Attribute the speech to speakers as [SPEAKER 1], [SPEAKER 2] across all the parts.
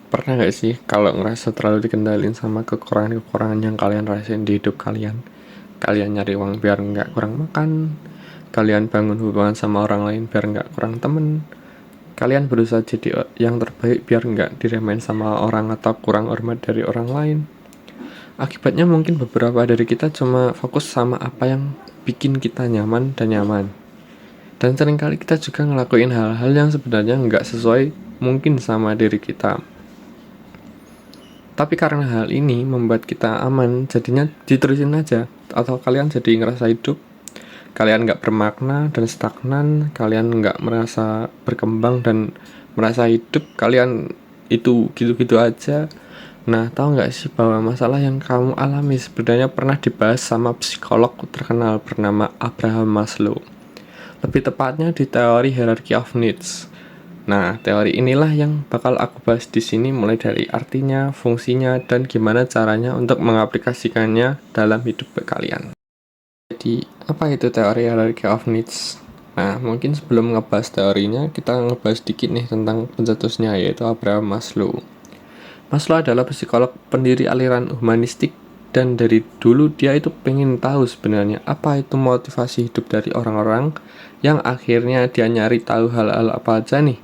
[SPEAKER 1] Pernah gak sih kalau ngerasa terlalu dikendalin sama kekurangan-kekurangan yang kalian rasain di hidup kalian? Kalian nyari uang biar nggak kurang makan, kalian bangun hubungan sama orang lain biar nggak kurang temen, kalian berusaha jadi yang terbaik biar nggak diremehin sama orang atau kurang hormat dari orang lain. Akibatnya mungkin beberapa dari kita cuma fokus sama apa yang bikin kita nyaman dan nyaman. Dan seringkali kita juga ngelakuin hal-hal yang sebenarnya nggak sesuai mungkin sama diri kita. Tapi karena hal ini membuat kita aman, jadinya diterusin aja. Atau kalian jadi ngerasa hidup, kalian nggak bermakna dan stagnan, kalian nggak merasa berkembang dan merasa hidup, kalian itu gitu-gitu aja. Nah, tahu nggak sih bahwa masalah yang kamu alami sebenarnya pernah dibahas sama psikolog terkenal bernama Abraham Maslow. Lebih tepatnya di teori hierarchy of needs. Nah, teori inilah yang bakal aku bahas di sini, mulai dari artinya, fungsinya, dan gimana caranya untuk mengaplikasikannya dalam hidup kalian. Jadi, apa itu teori hierarchy of needs? Nah, mungkin sebelum ngebahas teorinya, kita ngebahas dikit nih tentang pencetusnya, yaitu Abraham Maslow. Maslow adalah psikolog pendiri aliran humanistik, dan dari dulu dia itu pengen tahu sebenarnya apa itu motivasi hidup dari orang-orang, yang akhirnya dia nyari tahu hal-hal apa aja nih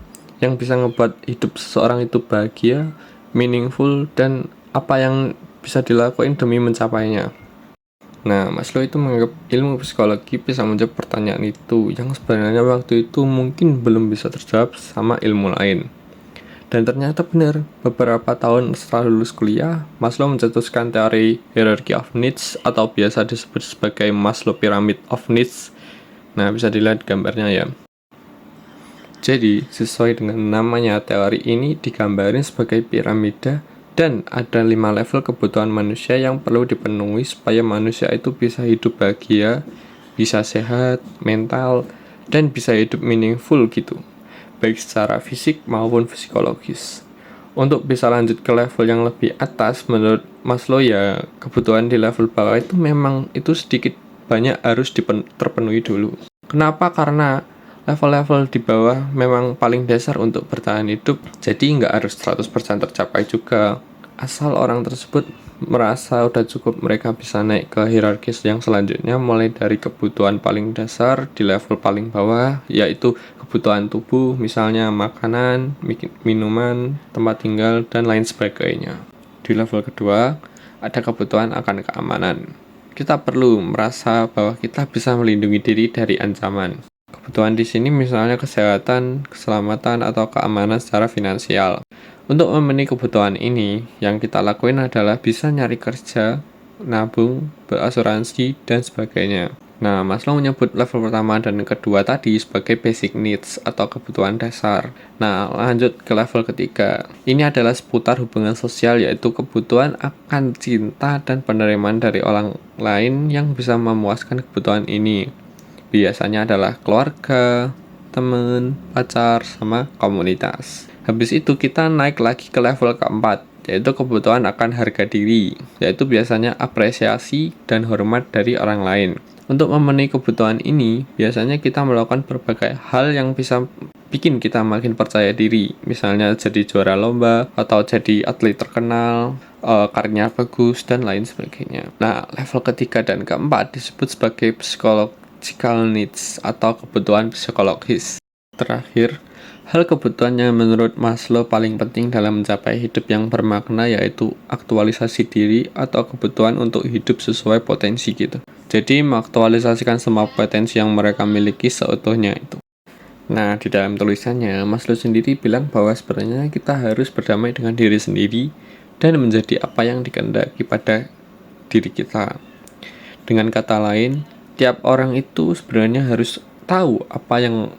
[SPEAKER 1] yang bisa ngebuat hidup seseorang itu bahagia, meaningful, dan apa yang bisa dilakuin demi mencapainya. Nah, Maslow itu menganggap ilmu psikologi bisa menjawab pertanyaan itu yang sebenarnya waktu itu mungkin belum bisa terjawab sama ilmu lain. Dan ternyata benar, beberapa tahun setelah lulus kuliah, Maslow mencetuskan teori hierarchy of needs atau biasa disebut sebagai Maslow Pyramid of Needs. Nah, bisa dilihat gambarnya ya. Jadi, sesuai dengan namanya, teori ini digambarin sebagai piramida dan ada 5 level kebutuhan manusia yang perlu dipenuhi supaya manusia itu bisa hidup bahagia, bisa sehat, mental, dan bisa hidup meaningful gitu, baik secara fisik maupun psikologis. Untuk bisa lanjut ke level yang lebih atas, menurut Maslow ya, kebutuhan di level bawah itu memang itu sedikit banyak harus terpenuhi dulu. Kenapa? Karena level-level di bawah memang paling dasar untuk bertahan hidup, jadi nggak harus 100% tercapai juga. Asal orang tersebut merasa udah cukup, mereka bisa naik ke hierarkis yang selanjutnya, mulai dari kebutuhan paling dasar di level paling bawah, yaitu kebutuhan tubuh, misalnya makanan, minuman, tempat tinggal, dan lain sebagainya. Di level kedua, ada kebutuhan akan keamanan. Kita perlu merasa bahwa kita bisa melindungi diri dari ancaman. Kebutuhan di sini misalnya kesehatan, keselamatan, atau keamanan secara finansial. Untuk memenuhi kebutuhan ini, yang kita lakuin adalah bisa nyari kerja, nabung, berasuransi, dan sebagainya. Nah, Maslow menyebut level pertama dan kedua tadi sebagai basic needs atau kebutuhan dasar. Nah, lanjut ke level ketiga. Ini adalah seputar hubungan sosial, yaitu kebutuhan akan cinta dan penerimaan dari orang lain yang bisa memuaskan kebutuhan ini. Biasanya adalah keluarga, teman, pacar, sama komunitas. Habis itu kita naik lagi ke level keempat, yaitu kebutuhan akan harga diri, yaitu biasanya apresiasi dan hormat dari orang lain. Untuk memenuhi kebutuhan ini, biasanya kita melakukan berbagai hal yang bisa bikin kita makin percaya diri. Misalnya jadi juara lomba, atau jadi atlet terkenal, karirnya bagus, dan lain sebagainya. Nah, level ketiga dan keempat disebut sebagai psychological needs atau kebutuhan psikologis. Terakhir, hal kebutuhan yang menurut Maslow paling penting dalam mencapai hidup yang bermakna yaitu aktualisasi diri atau kebutuhan untuk hidup sesuai potensi gitu. Jadi mengaktualisasikan semua potensi yang mereka miliki seutuhnya itu. Nah, di dalam tulisannya, Maslow sendiri bilang bahwa sebenarnya kita harus berdamai dengan diri sendiri dan menjadi apa yang dikehendaki pada diri kita. Dengan kata lain, tiap orang itu sebenarnya harus tahu apa yang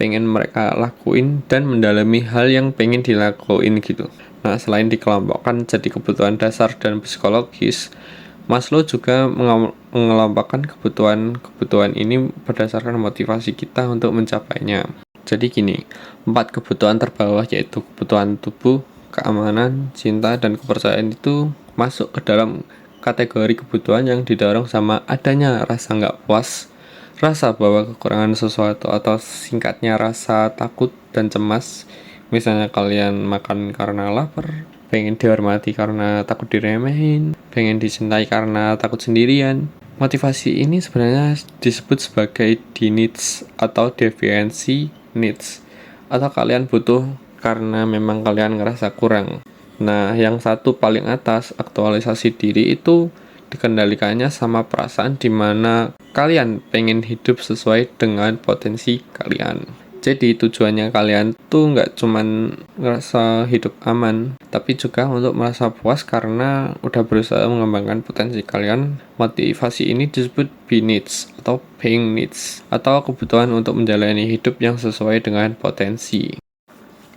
[SPEAKER 1] pengen mereka lakuin dan mendalami hal yang pengen dilakuin gitu. Nah, selain dikelompokkan jadi kebutuhan dasar dan psikologis, Maslow juga mengelompokkan kebutuhan ini berdasarkan motivasi kita untuk mencapainya. Jadi gini, 4 kebutuhan terbawah yaitu kebutuhan tubuh, keamanan, cinta, dan kepercayaan itu masuk ke dalam kategori kebutuhan yang didorong sama adanya rasa nggak puas, rasa bahwa kekurangan sesuatu, atau singkatnya rasa takut dan cemas, Misalnya kalian makan karena lapar, pengen dihormati karena takut diremehin, pengen dicintai karena takut sendirian. Motivasi ini sebenarnya disebut sebagai needs atau deviancy needs, atau kalian butuh karena memang kalian ngerasa kurang. Nah, yang satu paling atas, aktualisasi diri, itu dikendalikannya sama perasaan di mana kalian pengen hidup sesuai dengan potensi kalian. Jadi tujuannya kalian tuh nggak cuman ngerasa hidup aman, tapi juga untuk merasa puas karena udah berusaha mengembangkan potensi kalian. Motivasi ini disebut be needs atau being needs, atau kebutuhan untuk menjalani hidup yang sesuai dengan potensi.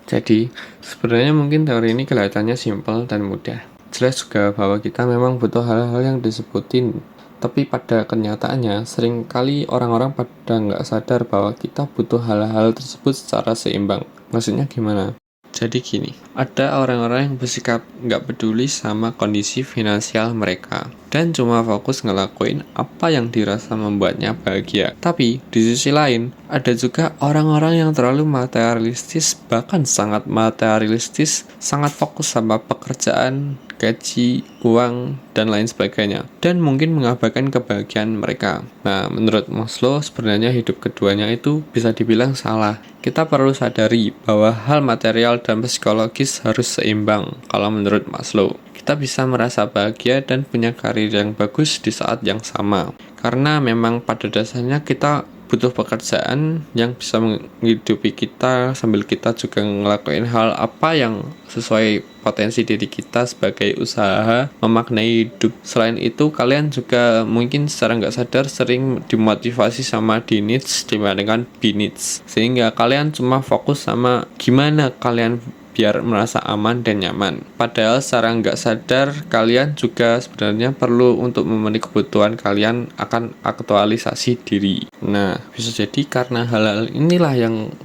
[SPEAKER 1] Jadi, sebenarnya mungkin teori ini kelihatannya simpel dan mudah. Jelas juga bahwa kita memang butuh hal-hal yang disebutin, tapi pada kenyataannya, seringkali orang-orang pada nggak sadar bahwa kita butuh hal-hal tersebut secara seimbang. Maksudnya gimana? Jadi gini, ada orang-orang yang bersikap nggak peduli sama kondisi finansial mereka dan cuma fokus ngelakuin apa yang dirasa membuatnya bahagia. Tapi di sisi lain, ada juga orang-orang yang terlalu materialistis, bahkan sangat materialistis, sangat fokus sama pekerjaan, gaji, uang, dan lain sebagainya, dan mungkin mengabaikan kebahagiaan mereka. Nah, menurut Maslow, sebenarnya hidup keduanya itu bisa dibilang salah. Kita perlu sadari bahwa hal material dan psikologis harus seimbang kalau menurut Maslow. Kita bisa merasa bahagia dan punya karir yang bagus di saat yang sama. Karena memang pada dasarnya kita butuh pekerjaan yang bisa menghidupi kita sambil kita juga ngelakuin hal apa yang sesuai potensi diri kita sebagai usaha memaknai hidup. Selain itu, kalian juga mungkin secara nggak sadar sering dimotivasi sama needs dibandingkan needs, sehingga kalian cuma fokus sama gimana kalian biar merasa aman dan nyaman. Padahal secara nggak sadar kalian juga sebenarnya perlu untuk memenuhi kebutuhan kalian akan aktualisasi diri. Nah, bisa jadi karena hal-hal inilah yang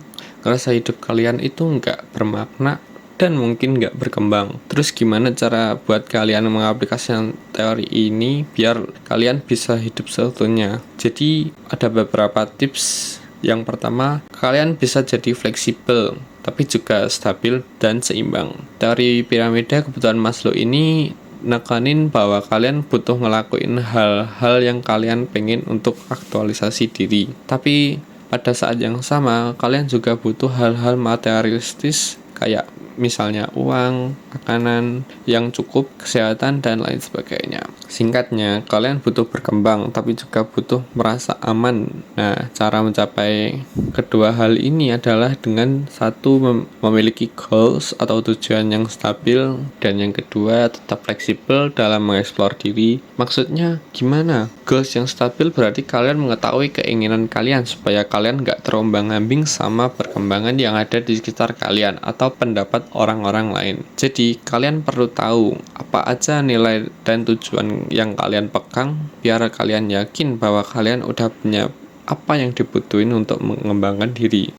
[SPEAKER 1] ngerasa hidup kalian itu nggak bermakna dan mungkin nggak berkembang. Terus gimana cara buat kalian mengaplikasikan teori ini biar kalian bisa hidup seutuhnya? Jadi ada beberapa tips. Yang pertama, kalian bisa jadi fleksibel tapi juga stabil dan seimbang. Teori piramida kebutuhan Maslow ini nekanin bahwa kalian butuh ngelakuin hal-hal yang kalian pengen untuk aktualisasi diri. Tapi pada saat yang sama, kalian juga butuh hal-hal materialistis kayak misalnya uang, makanan yang cukup, kesehatan, dan lain sebagainya. Singkatnya, kalian butuh berkembang, tapi juga butuh merasa aman. Nah, cara mencapai kedua hal ini adalah dengan satu, memiliki goals atau tujuan yang stabil, dan yang kedua, tetap fleksibel dalam mengeksplor diri. Maksudnya gimana? Goals yang stabil berarti kalian mengetahui keinginan kalian supaya kalian nggak terombang-ambing sama perkembangan yang ada di sekitar kalian atau pendapat orang-orang lain. Jadi, kalian perlu tahu apa aja nilai dan tujuan yang kalian pegang biar kalian yakin bahwa kalian udah punya apa yang dibutuhin untuk mengembangkan diri.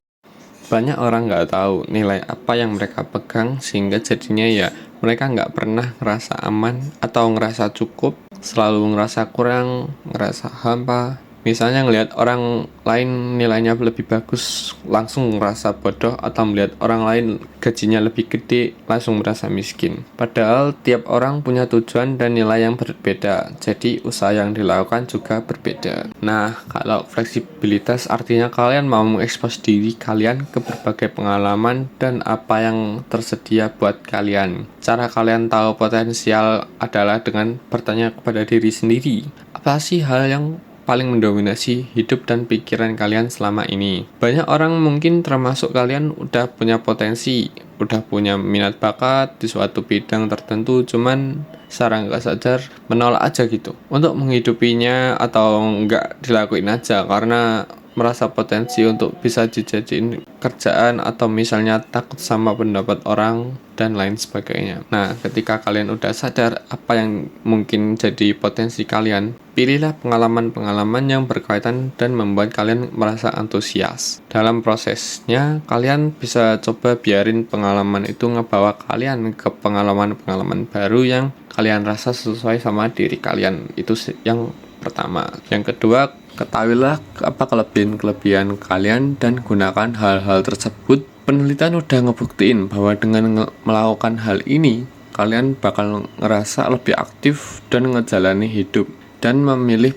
[SPEAKER 1] Banyak orang nggak tahu nilai apa yang mereka pegang sehingga jadinya ya mereka nggak pernah ngerasa aman atau ngerasa cukup, selalu ngerasa kurang, ngerasa hampa. Misalnya ngelihat orang lain nilainya lebih bagus, langsung ngerasa bodoh, atau melihat orang lain gajinya lebih gede, langsung merasa miskin. Padahal tiap orang punya tujuan dan nilai yang berbeda, jadi usaha yang dilakukan juga berbeda. Nah, kalau fleksibilitas artinya kalian mau mengekspos diri kalian ke berbagai pengalaman dan apa yang tersedia buat kalian. Cara kalian tahu potensial adalah dengan bertanya kepada diri sendiri, apa sih hal yang paling mendominasi hidup dan pikiran kalian selama ini? Banyak orang mungkin termasuk kalian udah punya potensi, udah punya minat bakat di suatu bidang tertentu, cuman secara nggak sadar menolak aja gitu untuk menghidupinya, atau nggak dilakuin aja karena merasa potensi untuk bisa dijadiin kerjaan, atau misalnya takut sama pendapat orang dan lain sebagainya. Nah, ketika kalian udah sadar apa yang mungkin jadi potensi kalian, pilihlah pengalaman-pengalaman yang berkaitan dan membuat kalian merasa antusias. Dalam prosesnya, kalian bisa coba biarin pengalaman itu ngebawa kalian ke pengalaman-pengalaman baru yang kalian rasa sesuai sama diri kalian. Itu yang pertama. Yang kedua, ketahuilah apa kelebihan-kelebihan kalian dan gunakan hal-hal tersebut Penelitian udah ngebuktiin bahwa dengan melakukan hal ini, kalian bakal ngerasa lebih aktif dan ngejalani hidup dan memilih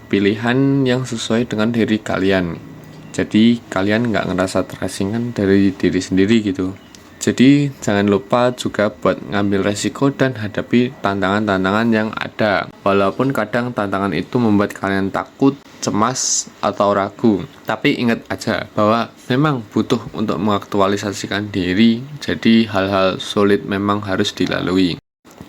[SPEAKER 1] pilihan yang sesuai dengan diri kalian. Jadi kalian nggak ngerasa terasingan dari diri sendiri gitu. Jadi jangan lupa juga buat ngambil resiko dan hadapi tantangan-tantangan yang ada. Walaupun kadang tantangan itu membuat kalian takut, cemas, atau ragu. Tapi ingat aja bahwa memang butuh untuk mengaktualisasikan diri. Jadi hal-hal sulit memang harus dilalui.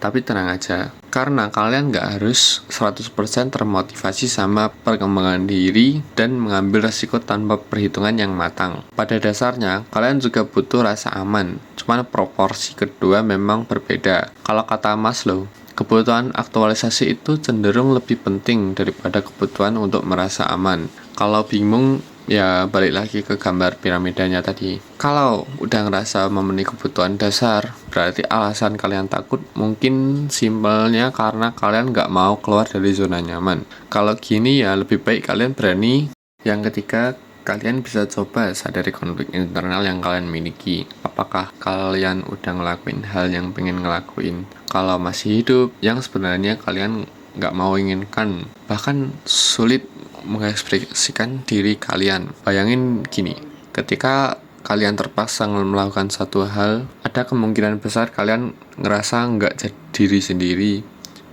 [SPEAKER 1] Tapi tenang aja, karena kalian nggak harus 100% termotivasi sama perkembangan diri dan mengambil resiko tanpa perhitungan yang matang. Pada dasarnya, kalian juga butuh rasa aman, cuman proporsi kedua memang berbeda. Kalau kata Maslow, kebutuhan aktualisasi itu cenderung lebih penting daripada kebutuhan untuk merasa aman. Kalau bingung, ya balik lagi ke gambar piramidanya tadi. Kalau udah ngerasa memenuhi kebutuhan dasar, berarti alasan kalian takut mungkin simpelnya karena kalian nggak mau keluar dari zona nyaman. Kalau gini ya lebih baik kalian berani. Yang ketiga, kalian bisa coba sadari konflik internal yang kalian miliki. Apakah kalian udah ngelakuin hal yang pengen ngelakuin? Kalau masih hidup, yang sebenarnya kalian nggak mau inginkan, bahkan sulit mengekspresikan diri kalian. Bayangin gini, ketika kalian terpaksa melakukan satu hal, ada kemungkinan besar kalian ngerasa nggak jadi diri sendiri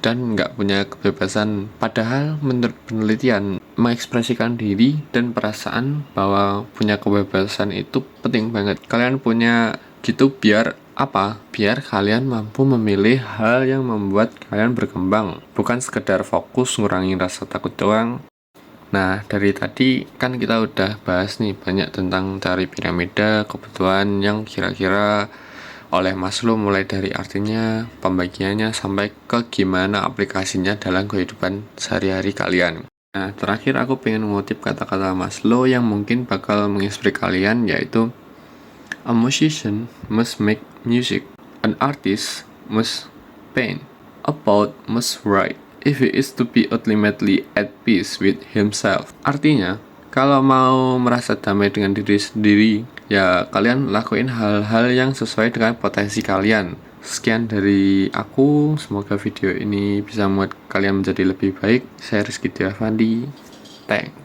[SPEAKER 1] dan nggak punya kebebasan. Padahal menurut penelitian, mengekspresikan diri dan perasaan bahwa punya kebebasan itu penting banget. Kalian punya gitu biar apa? Biar kalian mampu memilih hal yang membuat kalian berkembang, bukan sekedar fokus ngurangin rasa takut doang. Nah, dari tadi kan kita udah bahas nih banyak tentang teori piramida kebutuhan yang kira-kira oleh Maslow, mulai dari artinya, pembagiannya, sampai ke gimana aplikasinya dalam kehidupan sehari-hari kalian. Nah, terakhir aku pengen mengutip kata-kata Maslow yang mungkin bakal menginspirasi kalian, yaitu a musician must make music, an artist must paint, a poet must write, if he is to be ultimately at peace with himself. Artinya, kalau mau merasa damai dengan diri sendiri, ya kalian lakuin hal-hal yang sesuai dengan potensi kalian. Sekian dari aku, semoga video ini bisa membuat kalian menjadi lebih baik. Saya Rizky Diavandi, thanks.